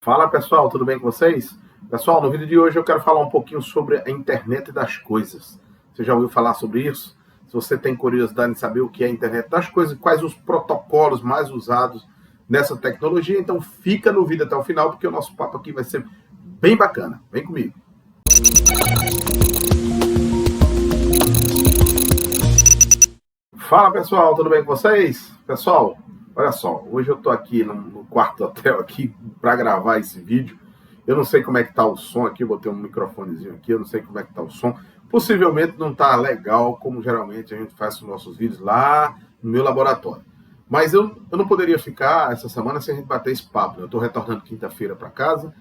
Fala pessoal, tudo bem com vocês? Pessoal, no vídeo de hoje eu quero falar um pouquinho sobre a internet das coisas. Você já ouviu falar sobre isso? Se você tem curiosidade em saber o que é a internet das coisas, quais os protocolos mais usados nessa tecnologia, então fica no vídeo até o final, porque o nosso papo aqui vai ser bem bacana. Vem comigo. Fala pessoal, tudo bem com vocês? Pessoal, olha só, hoje eu tô aqui no quarto do hotel aqui para gravar esse vídeo. Eu não sei como é que tá o som aqui, eu botei um microfonezinho aqui, eu não sei como é que tá o som. Possivelmente não tá legal como geralmente a gente faz os nossos vídeos lá no meu laboratório. Mas eu não poderia ficar essa semana sem a gente bater esse papo. Eu tô retornando quinta-feira para casa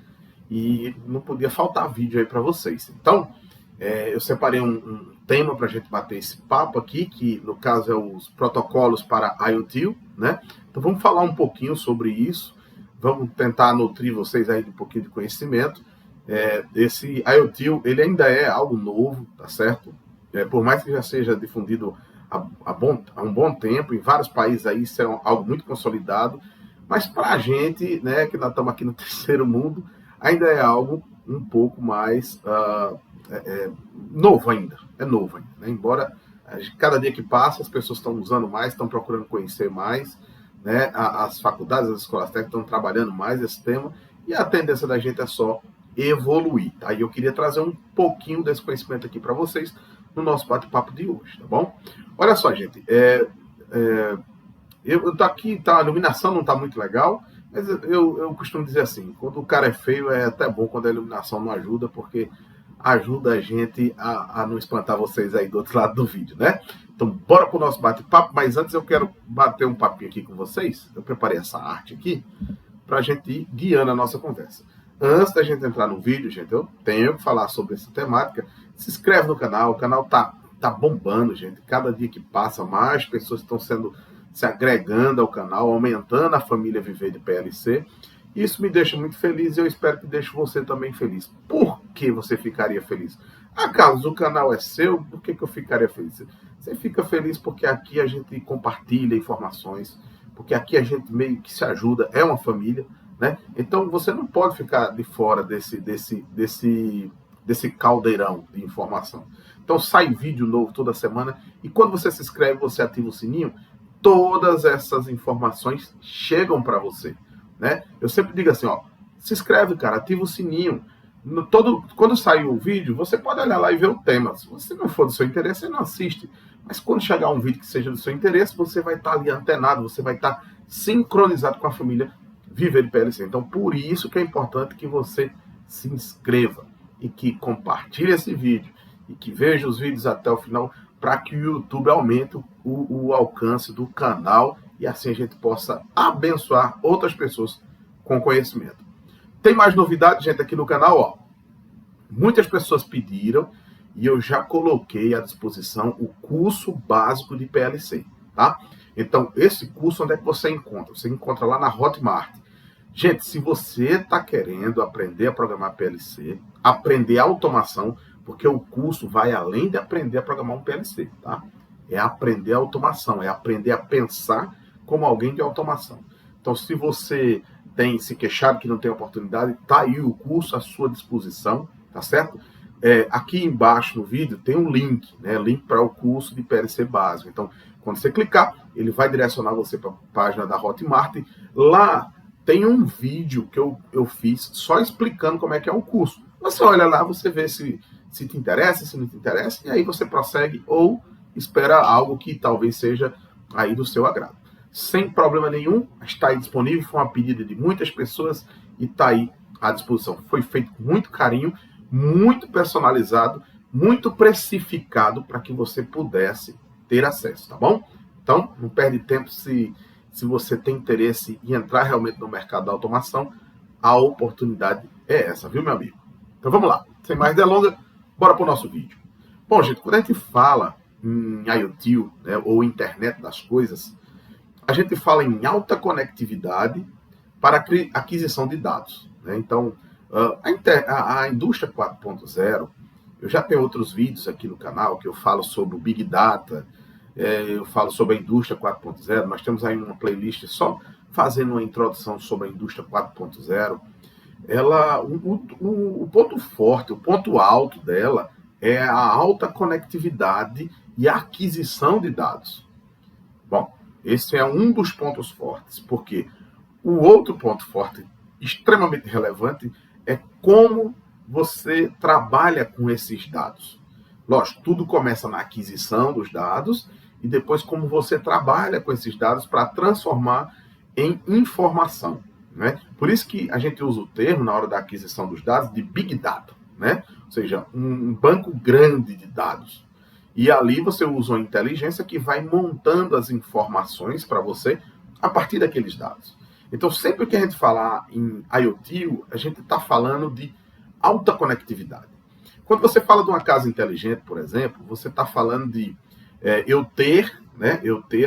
e não podia faltar vídeo aí para vocês. Então, eu separei um tema para a gente bater esse papo aqui, que no caso é os protocolos para IoT, né? Então vamos falar um pouquinho sobre isso, vamos tentar nutrir vocês aí de um pouquinho de conhecimento. Esse IoT, ele ainda é algo novo, tá certo? Por mais que já seja difundido há um bom tempo, em vários países aí isso é algo muito consolidado, mas para a gente, né, que nós estamos aqui no terceiro mundo, ainda é algo um pouco mais novo ainda, né? Embora cada dia que passa as pessoas estão usando mais, estão procurando conhecer mais, né? As faculdades, as escolas técnicas estão trabalhando mais esse tema e a tendência da gente é só evoluir, tá? E eu queria trazer um pouquinho desse conhecimento aqui para vocês no nosso bate-papo de hoje, tá bom? Olha só, gente, eu tô aqui, tá, a iluminação não tá muito legal, mas eu costumo dizer assim, quando o cara é feio é até bom quando a iluminação não ajuda, porque ajuda a gente a não espantar vocês aí do outro lado do vídeo, né? Então, bora pro nosso bate-papo, mas antes eu quero bater um papinho aqui com vocês. Eu preparei essa arte aqui pra gente ir guiando a nossa conversa. Antes da gente entrar no vídeo, gente, eu tenho que falar sobre essa temática. Se inscreve no canal, o canal tá bombando, gente. Cada dia que passa, mais pessoas estão se agregando ao canal, aumentando a família Viver de PLC. Isso me deixa muito feliz e eu espero que deixe você também feliz. Por que você ficaria feliz? Carlos, o canal é seu, por que eu ficaria feliz? Você fica feliz porque aqui a gente compartilha informações, porque aqui a gente meio que se ajuda, é uma família, né? Então você não pode ficar de fora desse caldeirão de informação. Então sai vídeo novo toda semana e quando você se inscreve, você ativa o sininho, todas essas informações chegam para você, né? Eu sempre digo assim, ó, se inscreve, cara, ativa o sininho. Quando sair o vídeo, você pode olhar lá e ver o tema. Se você não for do seu interesse, você não assiste. Mas quando chegar um vídeo que seja do seu interesse, você vai estar ali antenado, você vai estar sincronizado com a família Viver de PLC. Então, por isso que é importante que você se inscreva e que compartilhe esse vídeo e que veja os vídeos até o final para que o YouTube aumente o alcance do canal e assim a gente possa abençoar outras pessoas com conhecimento. Tem mais novidades, gente, aqui no canal, ó. Muitas pessoas pediram e eu já coloquei à disposição o curso básico de PLC, tá? Então, esse curso, onde é que você encontra? Você encontra lá na Hotmart. Gente, se você está querendo aprender a programar PLC, aprender automação, porque o curso vai além de aprender a programar um PLC, tá? É aprender automação, é aprender a pensar como alguém de automação. Então, se você tem se queixado que não tem oportunidade, tá aí o curso à sua disposição, tá certo? Aqui embaixo no vídeo tem um link, né? Link para o curso de PLC básico. Então, quando você clicar, ele vai direcionar você para a página da Hotmart. Lá tem um vídeo que eu fiz só explicando como é que é o curso. Você olha lá, você vê se te interessa, se não te interessa, e aí você prossegue ou espera algo que talvez seja aí do seu agrado. Sem problema nenhum, está aí disponível, foi uma pedida de muitas pessoas e está aí à disposição. Foi feito com muito carinho, muito personalizado, muito precificado para que você pudesse ter acesso, tá bom? Então, não perde tempo se você tem interesse em entrar realmente no mercado da automação, a oportunidade é essa, viu, meu amigo? Então vamos lá, sem mais delongas, bora para o nosso vídeo. Bom, gente, quando a gente fala em IoT, né, ou internet das coisas, a gente fala em alta conectividade para aquisição de dados, né? Então, a indústria 4.0, eu já tenho outros vídeos aqui no canal que eu falo sobre o Big Data, eu falo sobre a indústria 4.0, nós temos aí uma playlist só fazendo uma introdução sobre a indústria 4.0. o ponto forte, o ponto alto dela é a alta conectividade e a aquisição de dados. Bom, esse é um dos pontos fortes, porque o outro ponto forte, extremamente relevante, é como você trabalha com esses dados. Lógico, tudo começa na aquisição dos dados e depois como você trabalha com esses dados para transformar em informação. Né? Por isso que a gente usa o termo, na hora da aquisição dos dados, de Big Data. Né? Ou seja, um banco grande de dados. E ali você usa uma inteligência que vai montando as informações para você a partir daqueles dados. Então, sempre que a gente falar em IoT, a gente está falando de alta conectividade. Quando você fala de uma casa inteligente, por exemplo, você está falando de eu ter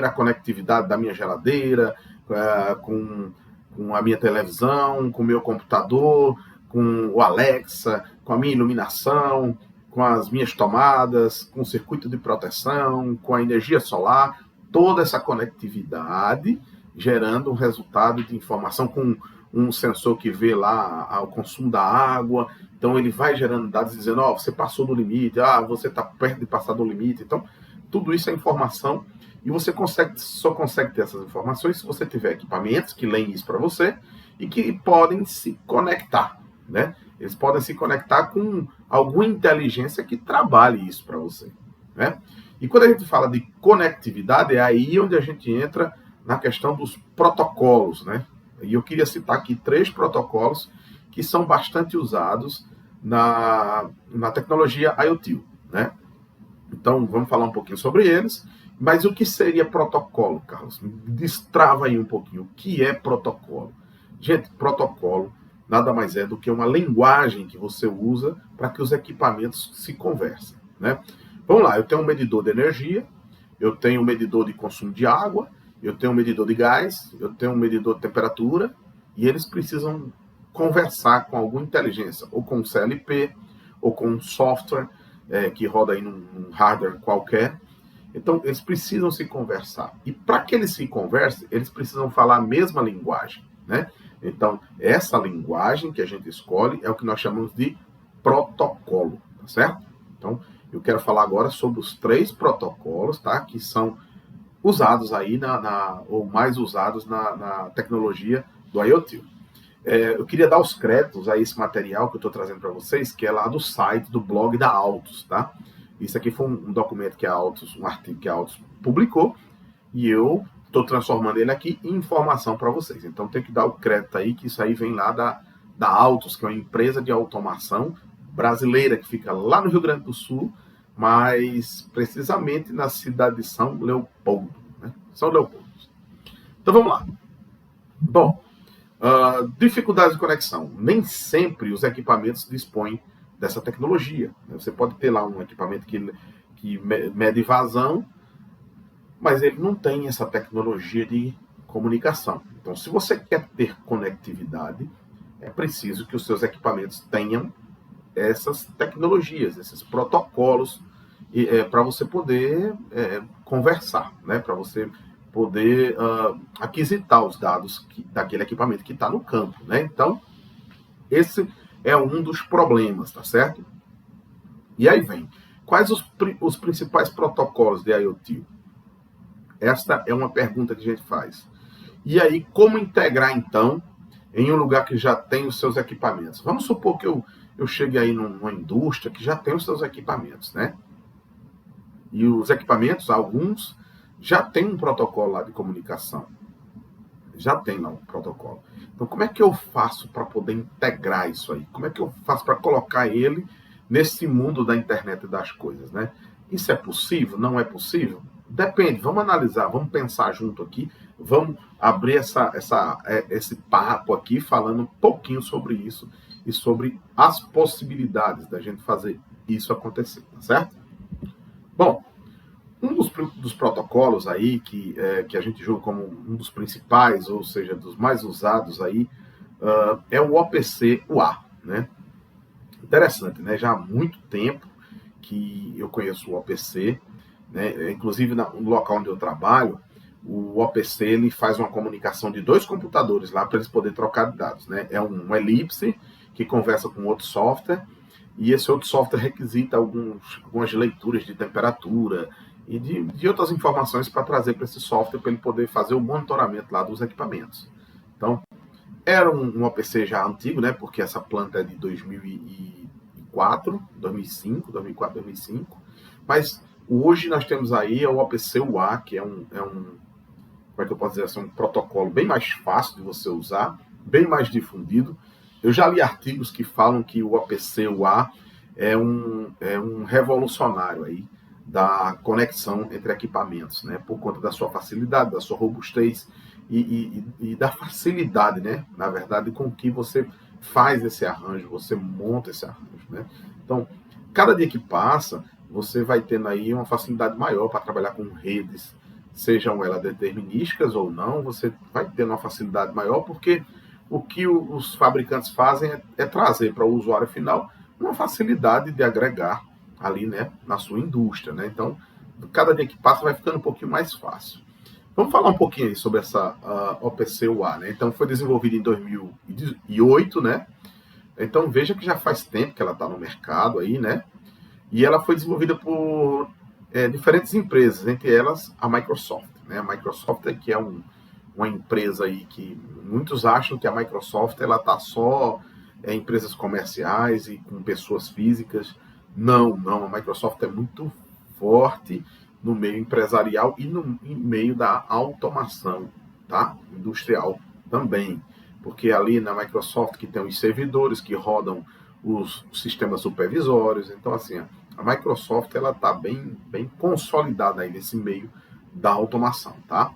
a conectividade da minha geladeira, com a minha televisão, com o meu computador, com o Alexa, com a minha iluminação, com as minhas tomadas, com o circuito de proteção, com a energia solar, toda essa conectividade gerando um resultado de informação com um sensor que vê lá o consumo da água, então ele vai gerando dados dizendo, você passou do limite, você está perto de passar do limite, então tudo isso é informação e você só consegue ter essas informações se você tiver equipamentos que leem isso para você e que podem se conectar, né? Eles podem se conectar com alguma inteligência que trabalhe isso para você, né? E quando a gente fala de conectividade, é aí onde a gente entra na questão dos protocolos, né? E eu queria citar aqui 3 protocolos que são bastante usados na tecnologia IoT, né? Então, vamos falar um pouquinho sobre eles. Mas o que seria protocolo, Carlos? Destrava aí um pouquinho. O que é protocolo? Gente, protocolo nada mais é do que uma linguagem que você usa para que os equipamentos se conversem, né? Vamos lá, eu tenho um medidor de energia, eu tenho um medidor de consumo de água, eu tenho um medidor de gás, eu tenho um medidor de temperatura, e eles precisam conversar com alguma inteligência, ou com um CLP, ou com um software que roda aí num hardware qualquer. Então, eles precisam se conversar. E para que eles se conversem, eles precisam falar a mesma linguagem, né? Então, essa linguagem que a gente escolhe é o que nós chamamos de protocolo, tá certo? Então, eu quero falar agora sobre os 3 protocolos, tá? Que são usados aí, ou mais usados na tecnologia do IoT. Eu queria dar os créditos a esse material que eu estou trazendo para vocês, que é lá do site, do blog da Altus, tá? Isso aqui foi um documento que a Altus, um artigo que a Altus publicou, e eu estou transformando ele aqui em informação para vocês. Então tem que dar o crédito aí, que isso aí vem lá da Altus, que é uma empresa de automação brasileira, que fica lá no Rio Grande do Sul, mas precisamente na cidade de São Leopoldo, né? São Leopoldo. Então vamos lá. Bom, dificuldades de conexão. Nem sempre os equipamentos dispõem dessa tecnologia. Você pode ter lá um equipamento que mede vazão, mas ele não tem essa tecnologia de comunicação. Então, se você quer ter conectividade, é preciso que os seus equipamentos tenham essas tecnologias, esses protocolos, para você poder conversar, né? Para você poder aquisitar os dados daquele equipamento que está no campo, né? Então, esse é um dos problemas, tá certo? E aí vem, quais os principais protocolos de IoT? Esta é uma pergunta que a gente faz. E aí, como integrar, então, em um lugar que já tem os seus equipamentos? Vamos supor que eu chegue aí numa indústria que já tem os seus equipamentos, né? E os equipamentos, alguns, já tem um protocolo lá de comunicação. Já tem lá um protocolo. Então, como é que eu faço para poder integrar isso aí? Como é que eu faço para colocar ele nesse mundo da internet das coisas, né? Isso é possível? Não é possível? Depende, vamos analisar, vamos pensar junto aqui, vamos abrir esse papo aqui falando um pouquinho sobre isso e sobre as possibilidades da gente fazer isso acontecer, tá certo? Bom, um dos protocolos aí que a gente julga como um dos principais, ou seja, dos mais usados aí, é o OPC-UA, né? Interessante, né? Já há muito tempo que eu conheço o OPC, né? Inclusive no local onde eu trabalho, o OPC ele faz uma comunicação de 2 computadores lá para eles poderem trocar dados, né? É um elipse que conversa com outro software, e esse outro software requisita algumas leituras de temperatura e de outras informações para trazer para esse software para ele poder fazer o monitoramento lá dos equipamentos. Então, era um OPC já antigo, né? Porque essa planta é de 2004, 2005, 2004, 2005. Mas hoje nós temos aí o OPC UA, que é um como é que eu posso dizer assim, um protocolo bem mais fácil de você usar, bem mais difundido. Eu já li artigos que falam que o OPC UA é um revolucionário aí da conexão entre equipamentos, né? Por conta da sua facilidade, da sua robustez e da facilidade, né? Na verdade, com que você faz esse arranjo, você monta esse arranjo, né? Então, cada dia que passa, você vai tendo aí uma facilidade maior para trabalhar com redes, sejam elas determinísticas ou não, você vai tendo uma facilidade maior, porque o que os fabricantes fazem é trazer para o usuário final uma facilidade de agregar ali, né, na sua indústria, né? Então, cada dia que passa vai ficando um pouquinho mais fácil. Vamos falar um pouquinho aí sobre essa OPC UA, né? Então, foi desenvolvida em 2008, né? Então, veja que já faz tempo que ela está no mercado aí, né? E ela foi desenvolvida por diferentes empresas, entre elas a Microsoft, né? A Microsoft que é uma empresa aí que muitos acham que a Microsoft ela está só em empresas comerciais e com pessoas físicas. Não, a Microsoft é muito forte no meio empresarial e no meio da automação, tá? Industrial também, porque ali na Microsoft que tem os servidores que rodam os sistemas supervisórios, então assim, a Microsoft ela está bem consolidada aí nesse meio da automação, tá?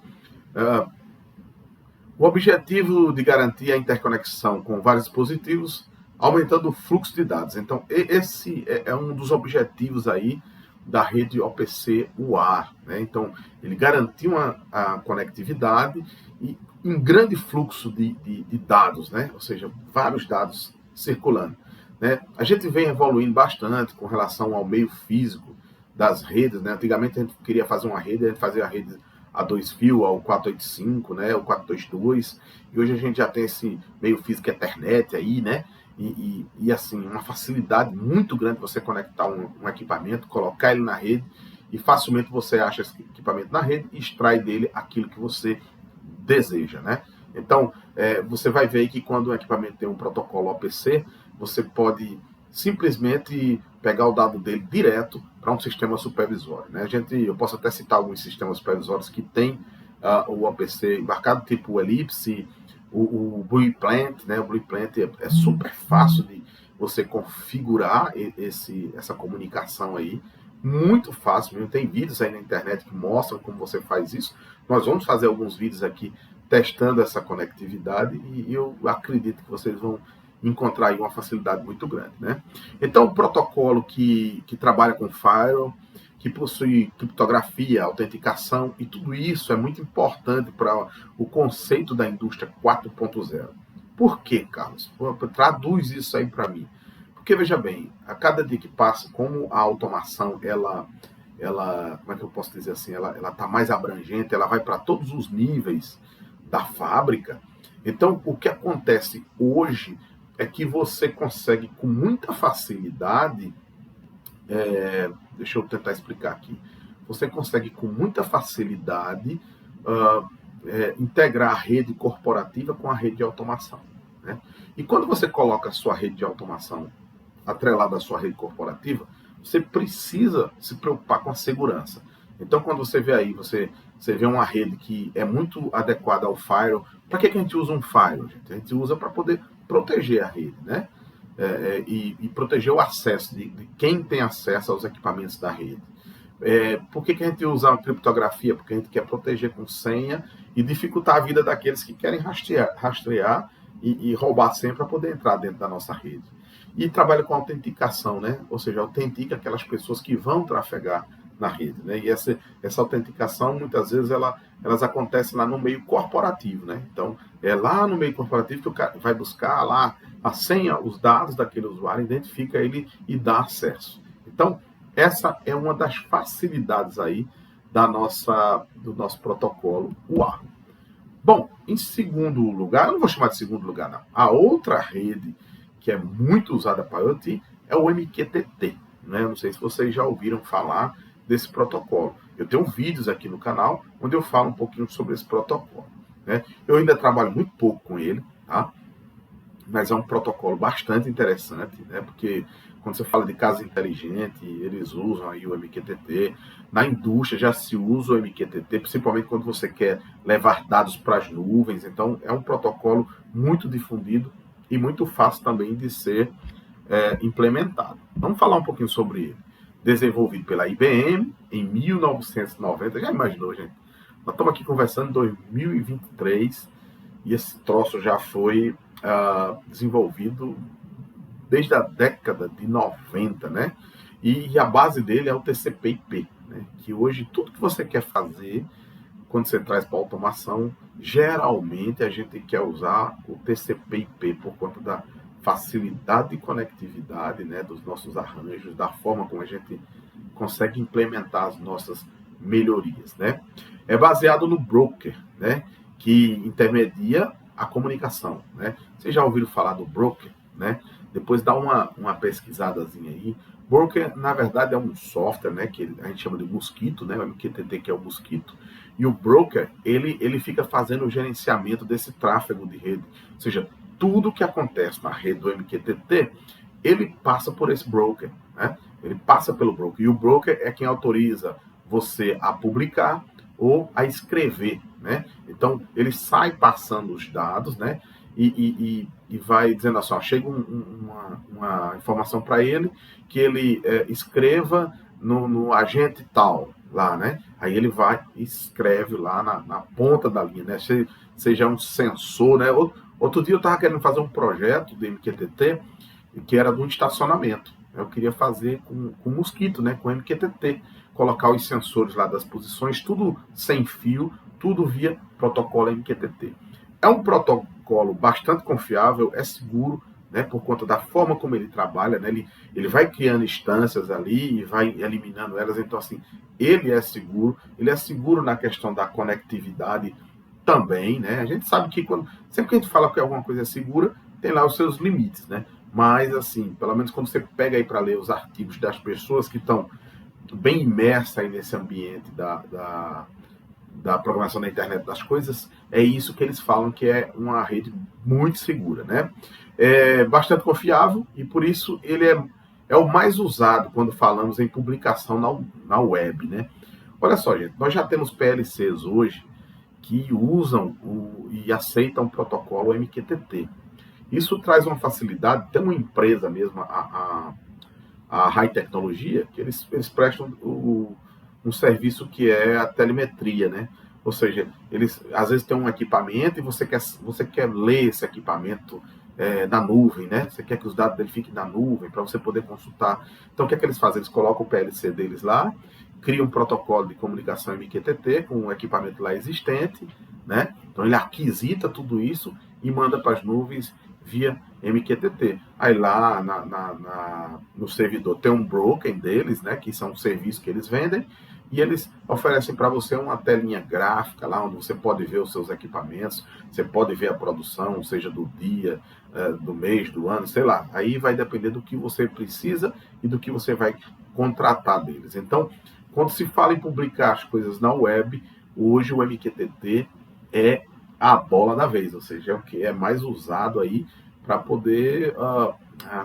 O objetivo de garantir a interconexão com vários dispositivos, aumentando o fluxo de dados. Então, esse é um dos objetivos aí da rede OPC UA, né? Então, ele garantiu a conectividade e um grande fluxo de dados, né? Ou seja, vários dados circulando, né? A gente vem evoluindo bastante com relação ao meio físico das redes, né? Antigamente a gente queria fazer uma rede, a gente fazia a rede a 2 fios, ao 485, né, o 422, e hoje a gente já tem esse meio físico Ethernet aí, né, e assim, uma facilidade muito grande você conectar um equipamento, colocar ele na rede, e facilmente você acha esse equipamento na rede e extrai dele aquilo que você deseja, né. Então, você vai ver aí que quando o equipamento tem um protocolo OPC, você pode simplesmente pegar o dado dele direto para um sistema supervisório, né? Eu posso até citar alguns sistemas supervisórios que tem o OPC embarcado, tipo o Ellipse, o Blueplant, né? O Blueplant é super fácil de você configurar essa comunicação aí, muito fácil mesmo. Tem vídeos aí na internet que mostram como você faz isso. Nós vamos fazer alguns vídeos aqui testando essa conectividade e eu acredito que vocês vão encontrar aí uma facilidade muito grande, né? Então, o protocolo que trabalha com firewall, que possui criptografia, autenticação, e tudo isso é muito importante para o conceito da indústria 4.0. Por quê, Carlos? Traduz isso aí para mim. Porque, veja bem, a cada dia que passa, como a automação, ela como é que eu posso dizer assim, ela está mais abrangente, ela vai para todos os níveis da fábrica. Então, o que acontece hoje é que você consegue com muita facilidade, deixa eu tentar explicar aqui, você consegue com muita facilidade integrar a rede corporativa com a rede de automação, né? E quando você coloca a sua rede de automação atrelada à sua rede corporativa, você precisa se preocupar com a segurança. Então, quando você vê aí, você vê uma rede que é muito adequada ao firewall. Para que a gente usa um firewall, gente? A gente usa para poder proteger a rede, né? E proteger o acesso de quem tem acesso aos equipamentos da rede. Por que a gente usa a criptografia? Porque a gente quer proteger com senha e dificultar a vida daqueles que querem rastrear e roubar senha para poder entrar dentro da nossa rede. E trabalha com autenticação, né? Ou seja, autentica aquelas pessoas que vão trafegar na rede, né? E essa autenticação, muitas vezes, elas acontecem lá no meio corporativo, né? Então, é lá no meio corporativo que o cara vai buscar lá a senha, os dados daquele usuário, identifica ele e dá acesso. Então, essa é uma das facilidades aí do nosso protocolo UA. Bom, em segundo lugar, eu não vou chamar de segundo lugar, não. A outra rede que é muito usada para IoT é o MQTT. Né? Não sei se vocês já ouviram falar desse protocolo. Eu tenho vídeos aqui no canal onde eu falo um pouquinho sobre esse protocolo. Né? Eu ainda trabalho muito pouco com ele, tá? Mas é um protocolo bastante interessante, né? Porque quando você fala de casa inteligente, eles usam aí o MQTT. Na indústria já se usa o MQTT, principalmente quando você quer levar dados para as nuvens. Então, é um protocolo muito difundido e muito fácil também de ser implementado. Vamos falar um pouquinho sobre ele. Desenvolvido pela IBM em 1990. Já imaginou, gente? Nós estamos aqui conversando em 2023 e esse troço já foi desenvolvido desde a década de 90, né? E a base dele é o TCP/IP, né? Que hoje tudo que você quer fazer, quando você traz para automação, geralmente a gente quer usar o TCP/IP por conta da facilidade de conectividade, né, dos nossos arranjos, da forma como a gente consegue implementar as nossas melhorias, né? É baseado no broker, né, que intermedia a comunicação, né? Vocês já ouviram falar do broker, né? Depois dá uma pesquisadazinha aí. Broker, na verdade, é um software, né, que a gente chama de mosquito, né, o MQTT, que é o mosquito, e o broker, ele fica fazendo o gerenciamento desse tráfego de rede, ou seja, tudo que acontece na rede do MQTT, ele passa por esse broker, né? Ele passa pelo broker, e o broker é quem autoriza você a publicar ou a escrever, né? Então, ele sai passando os dados, né? E vai dizendo assim, ó, chega uma informação para ele, que ele escreva no agente tal, lá, né? Aí ele vai e escreve lá na ponta da linha, né? Seja um sensor, né? Outro dia eu estava querendo fazer um projeto de MQTT que era de um estacionamento. Eu queria fazer com mosquito, né? Com MQTT. Colocar os sensores lá das posições, tudo sem fio, tudo via protocolo MQTT. É um protocolo bastante confiável, é seguro, né? Por conta da forma como ele trabalha, né? Ele vai criando instâncias ali e vai eliminando elas. Então, assim, ele é seguro na questão da conectividade também, né? A gente sabe que sempre que a gente fala que alguma coisa é segura, tem lá os seus limites, né? Mas, assim, pelo menos quando você pega aí para ler os artigos das pessoas que estão bem imersas aí nesse ambiente da programação da internet das coisas, é isso que eles falam que é uma rede muito segura, né? É bastante confiável e por isso ele é o mais usado quando falamos em publicação na web, né? Olha só, gente, nós já temos PLCs hoje que usam e aceitam o protocolo MQTT. Isso traz uma facilidade, tem uma empresa mesmo, a High Tecnologia, que eles prestam um serviço que é a telemetria, né? Ou seja, eles às vezes têm um equipamento e você quer ler esse equipamento na nuvem, né? Você quer que os dados dele fiquem na nuvem para você poder consultar. Então, o que é que eles fazem? Eles colocam o PLC deles lá, criam um protocolo de comunicação MQTT com um equipamento lá existente, né? Então, ele aquisita tudo isso e manda para as nuvens via MQTT. Aí lá no servidor tem um broker deles, né? Que são serviços que eles vendem, e eles oferecem para você uma telinha gráfica lá, onde você pode ver os seus equipamentos, você pode ver a produção, seja do dia, do mês, do ano, sei lá. Aí vai depender do que você precisa e do que você vai contratar deles. Então, quando se fala em publicar as coisas na web, hoje o MQTT é a bola da vez, ou seja, é o que é mais usado aí para poder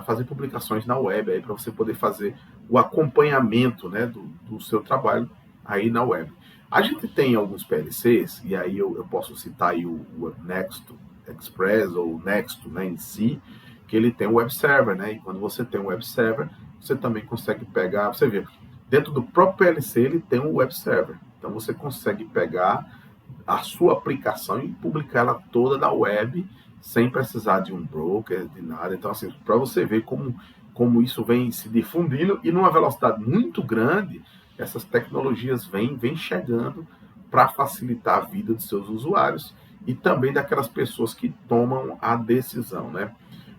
fazer publicações na web, aí para você poder fazer o acompanhamento, né, do seu trabalho aí na web. A gente tem alguns PLCs, e aí eu posso citar aí o Next Express ou o Next, né, em si, que ele tem o web server, né, e quando você tem um web server, você também consegue pegar, você vê, dentro do próprio PLC ele tem um web server, então você consegue pegar a sua aplicação e publicar ela toda na web, sem precisar de um broker, de nada. Então, assim, para você ver como isso vem se difundindo e numa velocidade muito grande, essas tecnologias vêm chegando para facilitar a vida dos seus usuários e também daquelas pessoas que tomam a decisão, né?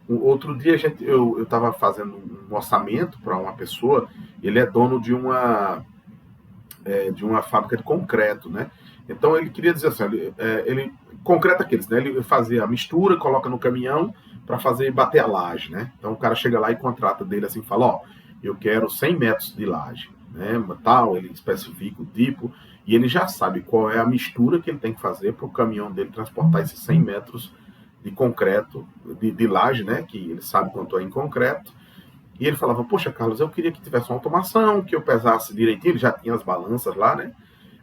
Outro dia eu estava fazendo um orçamento para uma pessoa, ele é dono de uma fábrica de concreto, né? Então ele queria dizer assim, ele concreto aqueles, né? Ele fazia a mistura, coloca no caminhão, para fazer bater a laje, né? Então o cara chega lá e contrata dele assim, fala, ó, eu quero 100 metros de laje, né? Tal, ele especifica o tipo e ele já sabe qual é a mistura que ele tem que fazer para o caminhão dele transportar esses 100 metros de concreto, de laje, né? Que ele sabe quanto é em concreto. E ele falava, poxa, Carlos, eu queria que tivesse uma automação, que eu pesasse direitinho, ele já tinha as balanças lá, né?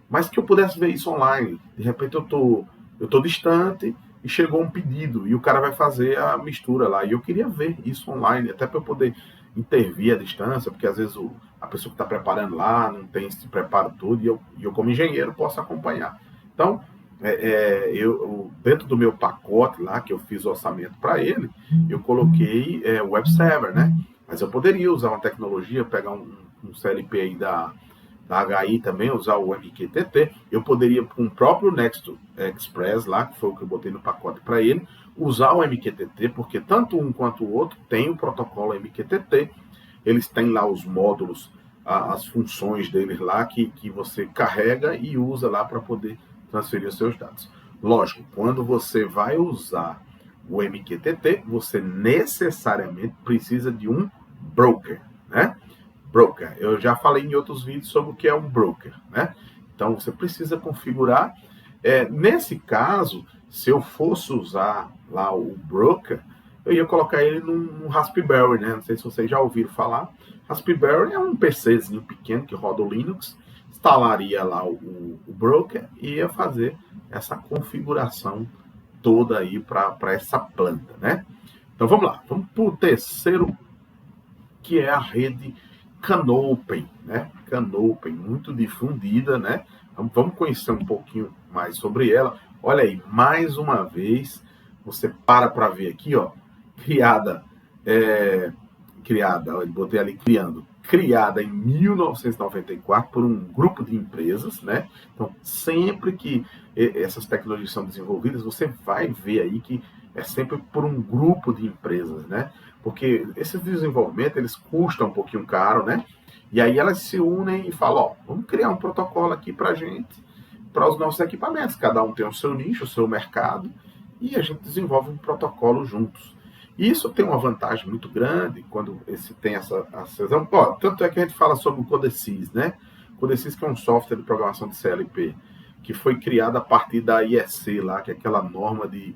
Mas que eu pudesse ver isso online. De repente eu tô distante e chegou um pedido e o cara vai fazer a mistura lá. E eu queria ver isso online, até para eu poder intervir à distância, porque às vezes a pessoa que está preparando lá não tem esse preparo todo e eu como engenheiro, posso acompanhar. Então, eu dentro do meu pacote lá, que eu fiz o orçamento para ele, eu coloquei o web server, né? Mas eu poderia usar uma tecnologia, pegar um CLP aí da HI também, usar o MQTT, eu poderia, com o próprio Next Express lá, que foi o que eu botei no pacote para ele, usar o MQTT, porque tanto um quanto o outro tem o protocolo MQTT, eles têm lá os módulos, as funções deles lá, que você carrega e usa lá para poder transferir os seus dados. Lógico, quando você vai usar o MQTT, você necessariamente precisa de um broker, né? Broker. Eu já falei em outros vídeos sobre o que é um broker, né? Então você precisa configurar. Nesse caso, se eu fosse usar lá o broker, eu ia colocar ele num Raspberry, né? Não sei se vocês já ouviram falar. Raspberry é um PCzinho pequeno que roda o Linux, instalaria lá o broker e ia fazer essa configuração toda aí para essa planta, né? Então vamos lá, vamos para o terceiro, que é a rede Canopy, né? Canopy, muito difundida, né? Vamos conhecer um pouquinho mais sobre ela. Olha aí, mais uma vez, você para ver aqui, ó, criada, eu botei ali criada em 1994 por um grupo de empresas, né? Então, sempre que essas tecnologias são desenvolvidas, você vai ver aí que é sempre por um grupo de empresas, né? Porque esse desenvolvimento, eles custam um pouquinho caro, né? E aí elas se unem e falam, ó, vamos criar um protocolo aqui para gente, para os nossos equipamentos. Cada um tem o seu nicho, o seu mercado, e a gente desenvolve um protocolo juntos. E isso tem uma vantagem muito grande quando tem essa adesão. Tanto é que a gente fala sobre o Codesys, né? O Codesys, que é um software de programação de CLP, que foi criado a partir da IEC lá, que é aquela norma de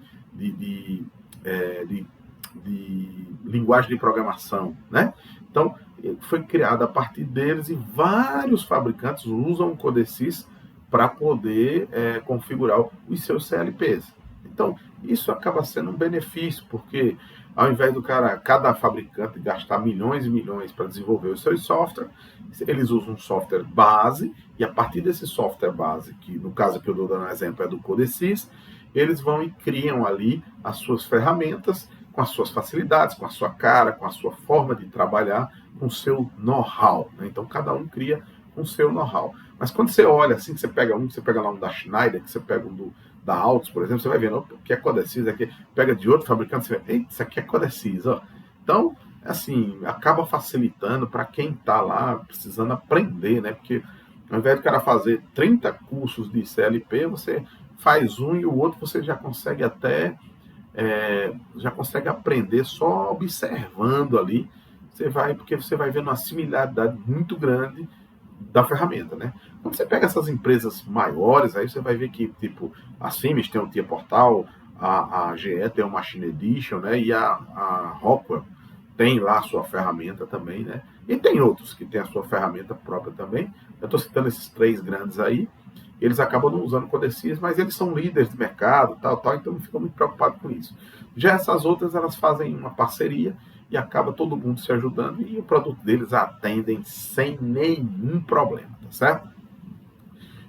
linguagem de programação, né? Então, foi criado a partir deles e vários fabricantes usam o Codesys para poder configurar os seus CLPs. Então, isso acaba sendo um benefício, porque ao invés do cada fabricante gastar milhões e milhões para desenvolver o seu software, eles usam um software base, e a partir desse software base, que no caso que eu estou dando exemplo é do Codesys, eles vão e criam ali as suas ferramentas, com as suas facilidades, com a sua cara, com a sua forma de trabalhar, com o seu know-how, né? Então, cada um cria com o seu know-how. Mas quando você olha assim, você pega lá um da Schneider, que você pega um da Altus, por exemplo, você vai vendo o que é Codesys, aqui, pega de outro fabricante, você vê, isso aqui é Codesys, ó. Então, assim, acaba facilitando para quem está lá precisando aprender, né? Porque ao invés do cara fazer 30 cursos de CLP, você faz um e o outro você já consegue aprender só observando ali. Porque você vai vendo uma similaridade muito grande da ferramenta, né? Quando você pega essas empresas maiores, aí você vai ver que, tipo, a Siemens tem o Tia Portal, a GE tem o Machine Edition, né? E a Rockwell tem lá a sua ferramenta também, né? E tem outros que tem a sua ferramenta própria também. Eu estou citando esses três grandes aí. Eles acabam não usando Codesys, mas eles são líderes de mercado, tal, então não ficam muito preocupados com isso. Já essas outras, elas fazem uma parceria e acaba todo mundo se ajudando e o produto deles atendem sem nenhum problema, tá certo?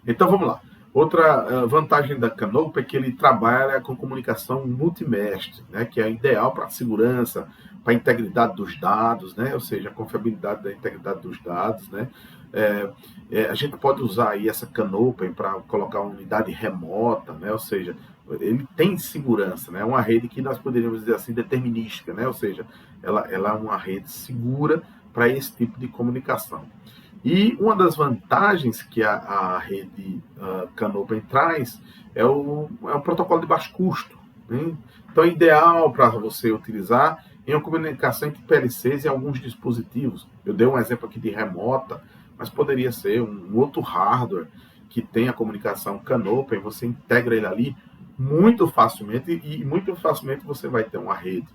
Então vamos lá. Outra vantagem da Canopy é que ele trabalha com comunicação multimestre, né, que é ideal para a segurança, para a integridade dos dados, né, ou seja, a confiabilidade da integridade dos dados, né. A gente pode usar aí essa Canopy para colocar uma unidade remota, né, ou seja, ele tem segurança, né, é uma rede que nós poderíamos dizer assim determinística, né, ou seja, ela é uma rede segura para esse tipo de comunicação. E uma das vantagens que a rede Canopy traz é o protocolo de baixo custo, Hein? Então, é ideal para você utilizar em uma comunicação entre PLCs e alguns dispositivos. Eu dei um exemplo aqui de remota, mas poderia ser um outro hardware que tem a comunicação CAN-Open, você integra ele ali muito facilmente e muito facilmente você vai ter uma rede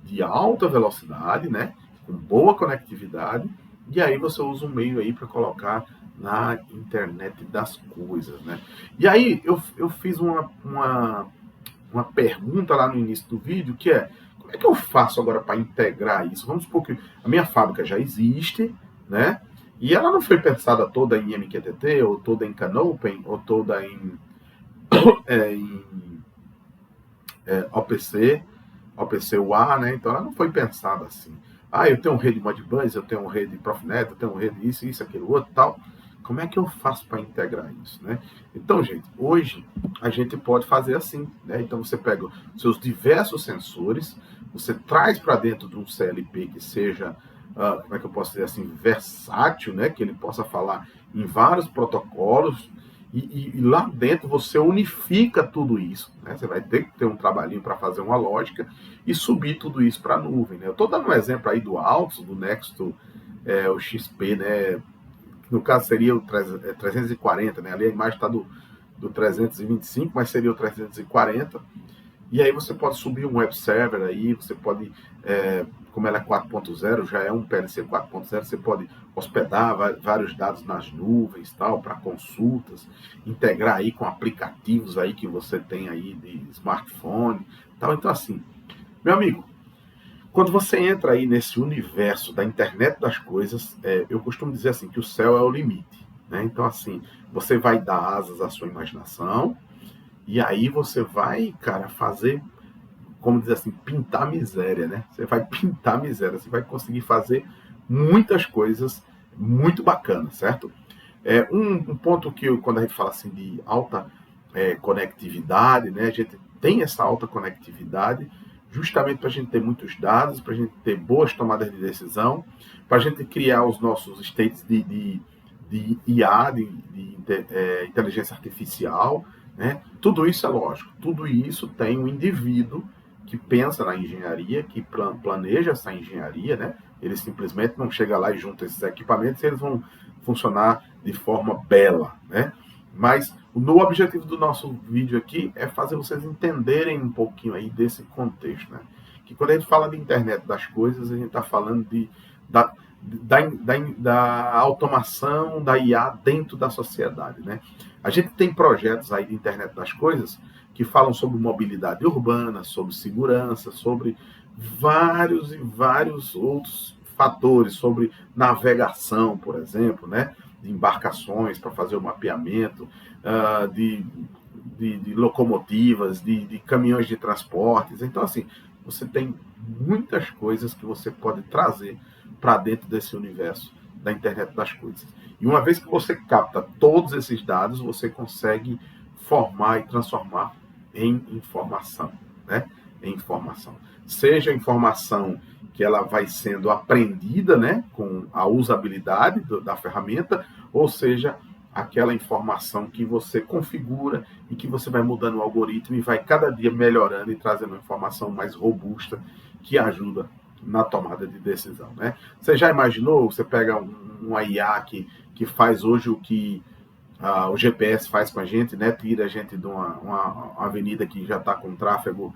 de alta velocidade, né, com boa conectividade, e aí você usa um meio aí para colocar na internet das coisas, né? E aí eu fiz uma pergunta lá no início do vídeo, que é, como é que eu faço agora para integrar isso? Vamos supor que a minha fábrica já existe, né? E ela não foi pensada toda em MQTT, ou toda em CANopen, ou toda em OPC, OPC UA, né? Então ela não foi pensada assim. Ah, eu tenho rede Modbus, eu tenho rede Profinet, eu tenho rede isso, aquilo, outro, tal. Como é que eu faço para integrar isso, né? Então, gente, hoje a gente pode fazer assim, né? Então você pega os seus diversos sensores, você traz para dentro de um CLP que seja, como é que eu posso dizer assim, versátil, né? Que ele possa falar em vários protocolos, e lá dentro você unifica tudo isso, né? Você vai ter que ter um trabalhinho para fazer uma lógica e subir tudo isso para a nuvem, né? Eu estou dando um exemplo aí do Altos, do Nexto, o XP, né? No caso seria o 340, né? Ali a imagem está do 325, mas seria o 340. E aí você pode subir um web server aí, você pode, como ela é 4.0, já é um PLC 4.0, você pode hospedar vários dados nas nuvens, tal, para consultas, integrar aí com aplicativos aí que você tem aí de smartphone, tal. Então assim, meu amigo, quando você entra aí nesse universo da internet das coisas, eu costumo dizer assim que o céu é o limite, né? Então assim, você vai dar asas à sua imaginação e aí você vai, cara, fazer, como dizer assim, pintar miséria, né? Você vai pintar miséria, você vai conseguir fazer muitas coisas muito bacanas, certo? Um ponto que, quando a gente fala assim de alta conectividade, né? A gente tem essa alta conectividade justamente para a gente ter muitos dados, para a gente ter boas tomadas de decisão, para a gente criar os nossos states de IA, de inteligência artificial, né? Tudo isso é lógico, tudo isso tem um indivíduo que pensa na engenharia, que planeja essa engenharia, né? Ele simplesmente não chega lá e junta esses equipamentos e eles vão funcionar de forma bela, né? Mas o objetivo do nosso vídeo aqui é fazer vocês entenderem um pouquinho aí desse contexto, né? Que quando a gente fala de internet das coisas, a gente está falando da automação da IA dentro da sociedade, né? A gente tem projetos aí de internet das coisas que falam sobre mobilidade urbana, sobre segurança, sobre vários e vários outros fatores, sobre navegação, por exemplo, né? De embarcações para fazer o mapeamento, de locomotivas, de caminhões de transportes. Então, assim, você tem muitas coisas que você pode trazer para dentro desse universo da internet das coisas. E uma vez que você capta todos esses dados, você consegue formar e transformar em informação, né? Em informação. Seja informação que ela vai sendo aprendida, né, com a usabilidade da ferramenta, ou seja, aquela informação que você configura e que você vai mudando o algoritmo e vai cada dia melhorando e trazendo uma informação mais robusta que ajuda na tomada de decisão, né? Você já imaginou, você pega uma IA que faz hoje o que o GPS faz com a gente, né? Tira a gente de uma avenida que já está com tráfego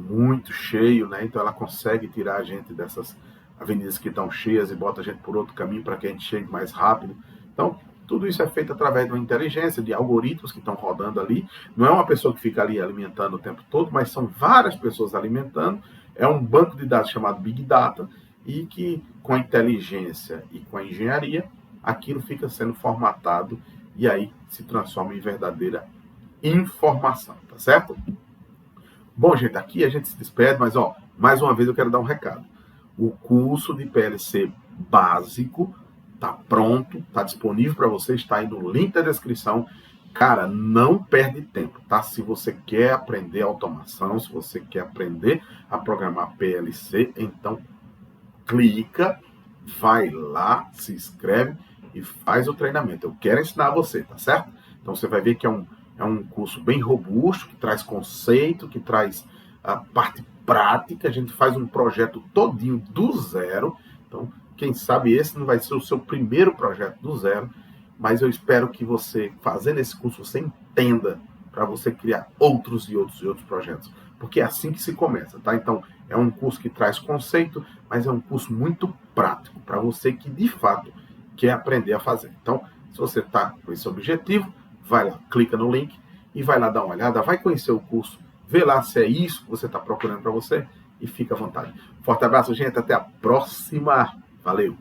muito cheio, né? Então ela consegue tirar a gente dessas avenidas que estão cheias e bota a gente por outro caminho para que a gente chegue mais rápido. Então, tudo isso é feito através de uma inteligência, de algoritmos que estão rodando ali. Não é uma pessoa que fica ali alimentando o tempo todo, mas são várias pessoas alimentando. É um banco de dados chamado Big Data e que, com a inteligência e com a engenharia, aquilo fica sendo formatado e aí se transforma em verdadeira informação, tá certo? Bom, gente, aqui a gente se despede, mas mais uma vez eu quero dar um recado. O curso de PLC básico está pronto, está disponível para você, está aí no link da descrição. Cara, não perde tempo, tá? Se você quer aprender automação, se você quer aprender a programar PLC, então clica, vai lá, se inscreve e faz o treinamento. Eu quero ensinar você, tá certo? Então você vai ver que é um É um curso bem robusto, que traz conceito, que traz a parte prática. A gente faz um projeto todinho do zero. Então, quem sabe esse não vai ser o seu primeiro projeto do zero, mas eu espero que você, fazendo esse curso, você entenda para você criar outros e outros e outros projetos. Porque é assim que se começa, tá? Então, é um curso que traz conceito, mas é um curso muito prático para você que, de fato, quer aprender a fazer. Então, se você está com esse objetivo, vai lá, clica no link e vai lá dar uma olhada, vai conhecer o curso, vê lá se é isso que você está procurando para você e fica à vontade. Forte abraço, gente, até a próxima. Valeu!